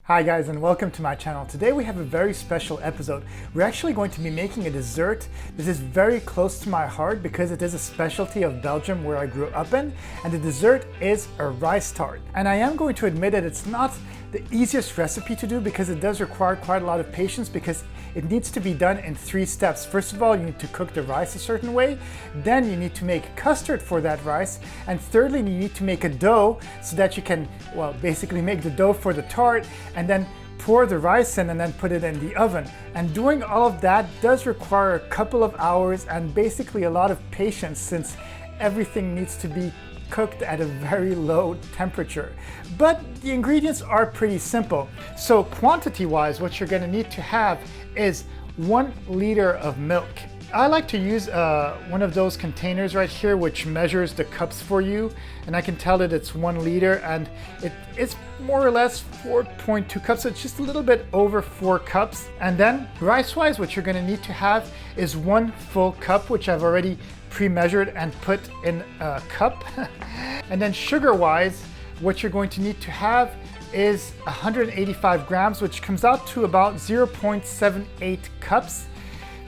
Hi guys, and welcome to my channel. Today we have a very special episode. We're actually going to be making a dessert. This is very close to my heart because it is a specialty of Belgium where I grew up in, and the dessert is a rice tart. And I am going to admit that it's not the easiest recipe to do because it does require quite a lot of patience because it needs to be done in 3 steps. First of all, you need to cook the rice a certain way, then you need to make custard for that rice, and thirdly, you need to make a dough so that you can, well, basically make the dough for the tart and then pour the rice in and then put it in the oven. And doing all of that does require a couple of hours and basically a lot of patience since everything needs to be cooked at a very low temperature. But the ingredients are pretty simple. So quantity-wise, what you're going to need to have is 1 liter of milk. I like to use one of those containers right here which measures the cups for you, and I can tell that it's 1 liter and it's more or less 4.2 cups, so it's just a little bit over 4 cups. And then rice-wise, what you're going to need to have is 1 full cup, which I've already pre-measured and put in a cup. And then sugar-wise, what you're going to need to have is 185 grams, which comes out to about 0.78 cups.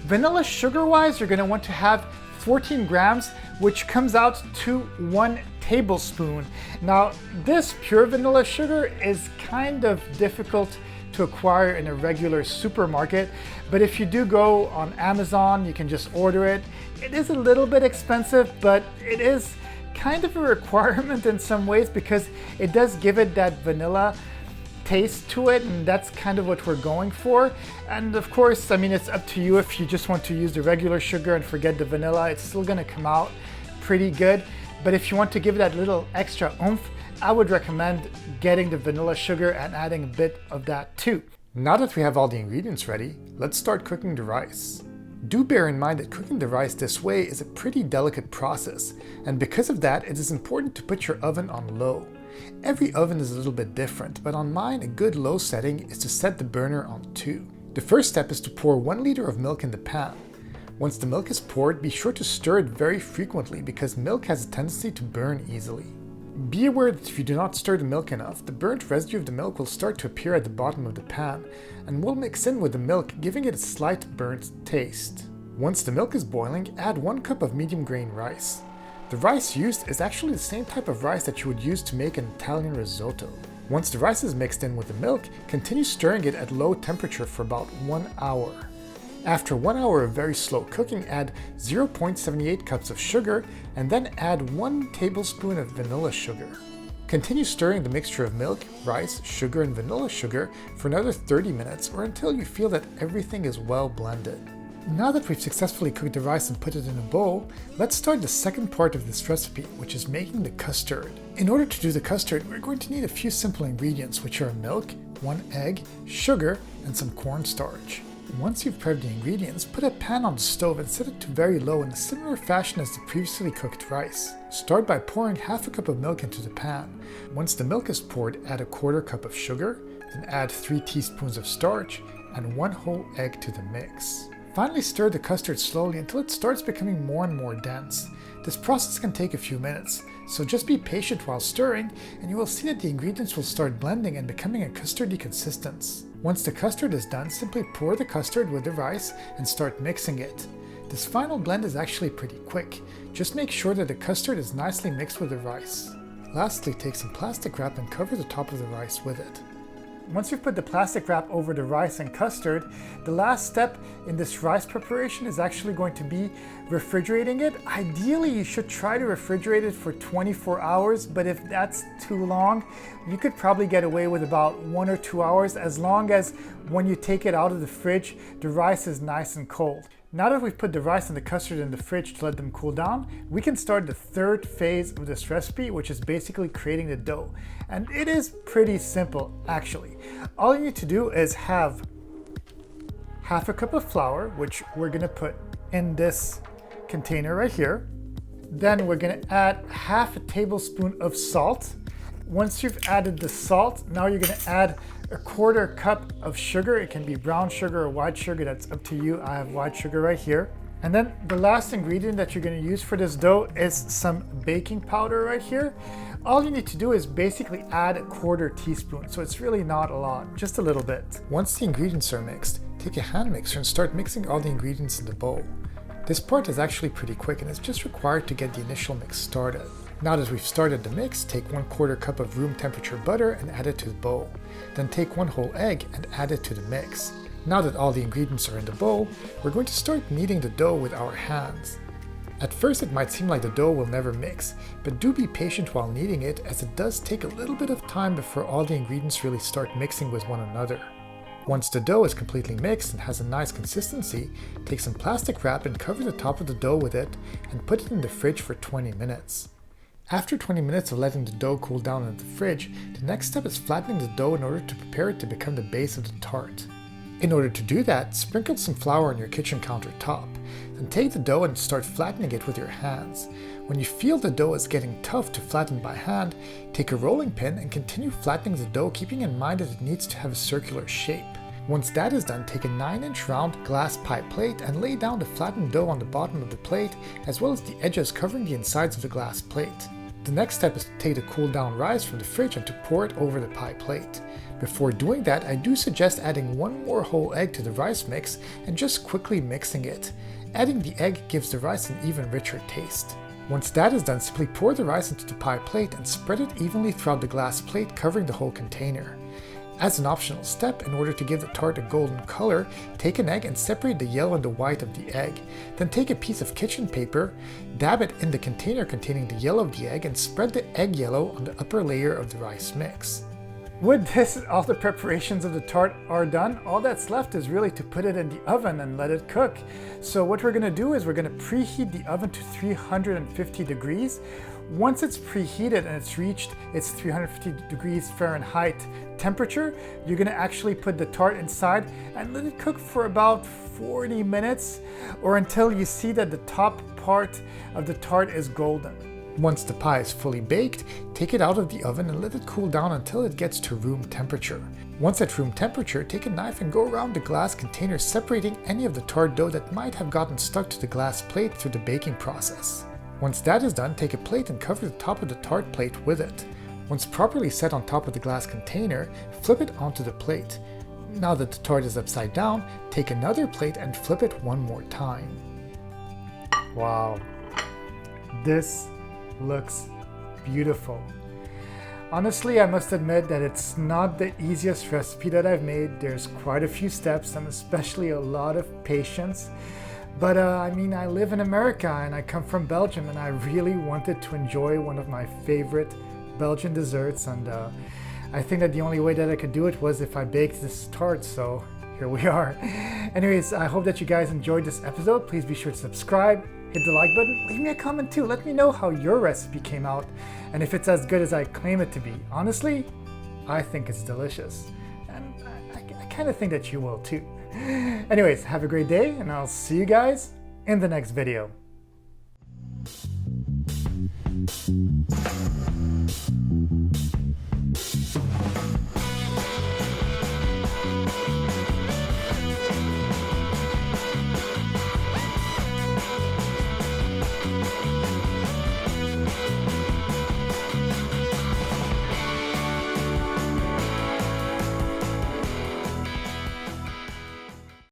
Vanilla sugar-wise, you're going to want to have 14 grams, which comes out to 1 tablespoon. Now, this pure vanilla sugar is kind of difficult to acquire in a regular supermarket, but if you do go on Amazon, you can just order it. It is a little bit expensive, but it is kind of a requirement in some ways because it does give it that vanilla taste to it, and that's kind of what we're going for. And of course, I mean, it's up to you if you just want to use the regular sugar and forget the vanilla. It's still going to come out pretty good, but if you want to give it that little extra oomph, I would recommend getting the vanilla sugar and adding a bit of that too. Now that we have all the ingredients ready, let's start cooking the rice. Do bear in mind that cooking the rice this way is a pretty delicate process, and because of that, it is important to put your oven on low. Every oven is a little bit different, but on mine, a good low setting is to set the burner on 2. The first step is to pour 1 liter of milk in the pan. Once the milk is poured, be sure to stir it very frequently because milk has a tendency to burn easily. Be aware that if you do not stir the milk enough, the burnt residue of the milk will start to appear at the bottom of the pan and will mix in with the milk, giving it a slight burnt taste. Once the milk is boiling, add 1 cup of medium grain rice. The rice used is actually the same type of rice that you would use to make an Italian risotto. Once the rice is mixed in with the milk, continue stirring it at low temperature for about 1 hour. After 1 hour of very slow cooking, add 0.78 cups of sugar and then add 1 tablespoon of vanilla sugar. Continue stirring the mixture of milk, rice, sugar, and vanilla sugar for another 30 minutes or until you feel that everything is well blended. Now that we've successfully cooked the rice and put it in a bowl, let's start the second part of this recipe, which is making the custard. In order to do the custard, we're going to need a few simple ingredients, which are milk, 1 egg, sugar, and some cornstarch. Once you've prepped the ingredients, put a pan on the stove and set it to very low in a similar fashion as the previously cooked rice. Start by pouring half a cup of milk into the pan. Once the milk is poured, add a 1/4 cup of sugar, then add 3 teaspoons of starch and 1 whole egg to the mix. Finally, stir the custard slowly until it starts becoming more and more dense. This process can take a few minutes, so just be patient while stirring and you will see that the ingredients will start blending and becoming a custardy consistence. Once the custard is done, simply pour the custard with the rice and start mixing it. This final blend is actually pretty quick. Just make sure that the custard is nicely mixed with the rice. Lastly, take some plastic wrap and cover the top of the rice with it. Once you've put the plastic wrap over the rice and custard, the last step in this rice preparation is actually going to be refrigerating it. Ideally, you should try to refrigerate it for 24 hours, but if that's too long, you could probably get away with about 1 or 2 hours as long as when you take it out of the fridge, the rice is nice and cold. Now that we've put the rice and the custard in the fridge to let them cool down, we can start the third phase of this recipe, which is basically creating the dough. And it is pretty simple, actually. All you need to do is have half a cup of flour, which we're gonna put in this container right here. Then we're gonna add half a tablespoon of salt. Once you've added the salt, now you're gonna add a 1/4 cup of sugar. It can be brown sugar or white sugar, that's up to you. I have white sugar right here. And then the last ingredient that you're going to use for this dough is some baking powder right here. All you need to do is basically add a 1/4 teaspoon, so it's really not a lot, just a little bit. Once the ingredients are mixed, take a hand mixer and start mixing all the ingredients in the bowl. This part is actually pretty quick and it's just required to get the initial mix started. Now that we've started the mix, take 1/4 cup of room temperature butter and add it to the bowl. Then take 1 whole egg and add it to the mix. Now that all the ingredients are in the bowl, we're going to start kneading the dough with our hands. At first it might seem like the dough will never mix, but do be patient while kneading it, as it does take a little bit of time before all the ingredients really start mixing with one another. Once the dough is completely mixed and has a nice consistency, take some plastic wrap and cover the top of the dough with it and put it in the fridge for 20 minutes. After 20 minutes of letting the dough cool down in the fridge, the next step is flattening the dough in order to prepare it to become the base of the tart. In order to do that, sprinkle some flour on your kitchen countertop. Then take the dough and start flattening it with your hands. When you feel the dough is getting tough to flatten by hand, take a rolling pin and continue flattening the dough, keeping in mind that it needs to have a circular shape. Once that is done, take a 9-inch round glass pie plate and lay down the flattened dough on the bottom of the plate, as well as the edges covering the insides of the glass plate. The next step is to take the cooled down rice from the fridge and to pour it over the pie plate. Before doing that, I do suggest adding 1 more whole egg to the rice mix and just quickly mixing it. Adding the egg gives the rice an even richer taste. Once that is done, simply pour the rice into the pie plate and spread it evenly throughout the glass plate, covering the whole container. As an optional step, in order to give the tart a golden color, take an egg and separate the yellow and the white of the egg. Then take a piece of kitchen paper, dab it in the container containing the yellow of the egg, and spread the egg yellow on the upper layer of the rice mix. With this, all the preparations of the tart are done. All that's left is really to put it in the oven and let it cook. So what we're going to do is we're going to preheat the oven to 350 degrees. Once it's preheated and it's reached its 350 degrees Fahrenheit temperature, you're going to actually put the tart inside and let it cook for about 40 minutes or until you see that the top part of the tart is golden. Once the pie is fully baked, take it out of the oven and let it cool down until it gets to room temperature. Once at room temperature, take a knife and go around the glass container, separating any of the tart dough that might have gotten stuck to the glass plate through the baking process. Once that is done, take a plate and cover the top of the tart plate with it. Once properly set on top of the glass container, flip it onto the plate. Now that the tart is upside down, take another plate and flip it one more time. Wow, this looks beautiful. Honestly, I must admit that it's not the easiest recipe that I've made. There's quite a few steps and especially a lot of patience. But I mean, I live in America and I come from Belgium, and I really wanted to enjoy one of my favorite Belgian desserts, and I think that the only way that I could do it was if I baked this tart, so here we are. Anyways, I hope that you guys enjoyed this episode. Please be sure to subscribe, hit the like button, leave me a comment too. Let me know how your recipe came out and if it's as good as I claim it to be. Honestly, I think it's delicious, and I kind of think that you will too. Anyways, have a great day, and I'll see you guys in the next video.